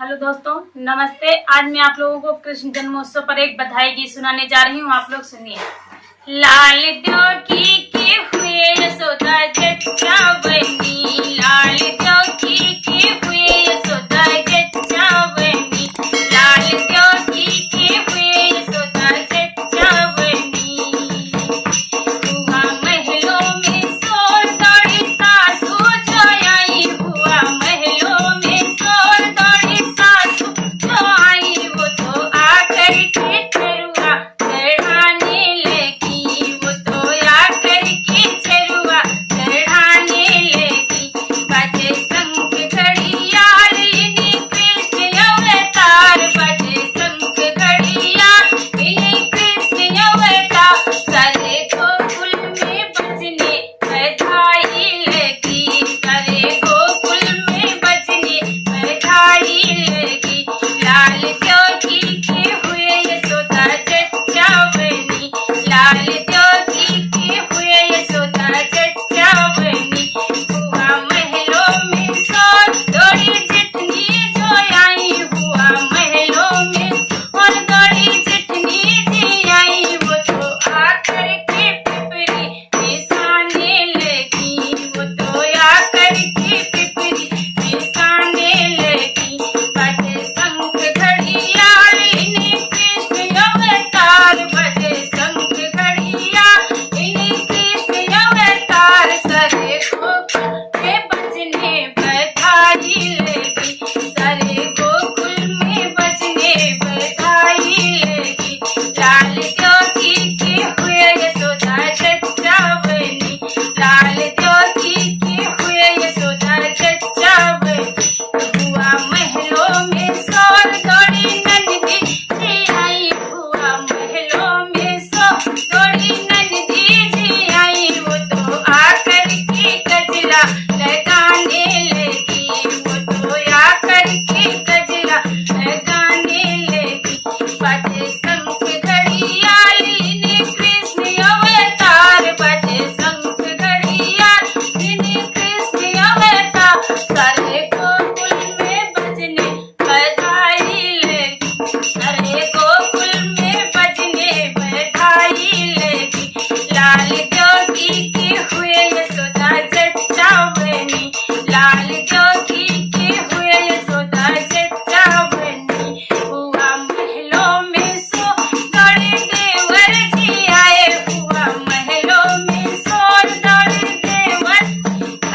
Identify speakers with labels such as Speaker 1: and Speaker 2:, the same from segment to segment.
Speaker 1: Hello दोस्तों, नमस्ते। आज मैं आप लोगों को कृष्ण जन्मोत्सव पर एक बधाई गीत सुनाने जा रही हूँ। आप लोग सुनिए। लाल चौकी के हुए यशोदा जच्चा बनी, लाल चौकी के हुए यशोदा जच्चा बनी, लाल चौकी के हुए यशोदा जच्चा बनी। हुआ महलों में शोर दौड़ी सासू जो आई, हुआ महलों में शोर दौड़ी सासू जो आई, वो तो आकर के चरुआ चढ़ाने लगी, वो तो आकर के चरुआ चढ़ाने लगी। बजे शंख घड़ियाल इन्हीं कृष्ण अवतार, बजे शंख घड़ियाल इन्हीं कृष्ण अवतार। सारे गोकुल में बजने बधाई लगी, सारे गोकुल में बजने बधाई लगी। लाल चौकी के हुए यशोदा जच्चा बनी, लाल चौकी के हुए यशोदा जच्चा बनी। हुआ महलों में शोर दौड़ी जितनी जो आई, हुआ महलों में और दौड़ी जितनी जी आई, वो तो आकर के पिपरी पिसाने लगी, वो तो आकर के पिपरी पिसाने लगी। बजे शंख घड़ियाल इन्हीं कृष्ण अवतार, बजे शंख घड़ियाल इन्हीं कृष्ण अवतार। सारे गोकुल में बजने बधाई लगी, सारे गोकुल में बजने बधाई लगी। लाल चौकी के हुए यशोदा जच्चा बनी, लाल चौकी के हुए यशोदा जच्चा बनी। हुआ महलों में शोर दौड़ी नंदी जी आई, हुआ महलों में शोर दौड़ी नंदी जी आई, वो तो आकर के गजला लगाने लगी, वो तो आकर के गजला लगाने लगी। बजे शंख घड़ियाल इन्हीं कृष्ण अवतार, बजे शंख घड़ियाल इन्हीं कृष्ण अवतार। सारे गोकुल में बजने बधाई लगी, सारे गोकुल में बजने बधाई लगी। लाल चौकी के हुए यशोदा जच्चा बनी, लाल चौकी के हुए यशोदा जच्चा बनी। हुआ महलों में शोर दौड़े देवर जी आए, हुआ महलों में शोर दौड़े देवर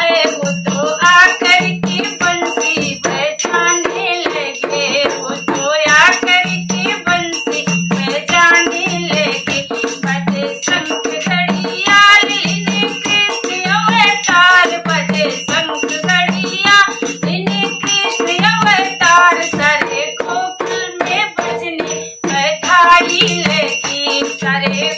Speaker 1: आए, वो तो आकर के बंसी बजाने लगे, वो तो आकर के बंसी बजाने लगे। बजे शंख घड़ियाल इन्हीं कृष्ण अवतार, बजे शंख घड़ियाल इन्हीं कृष्ण अवतार। सारे गोकुल में बजने बधाई लगी, सारे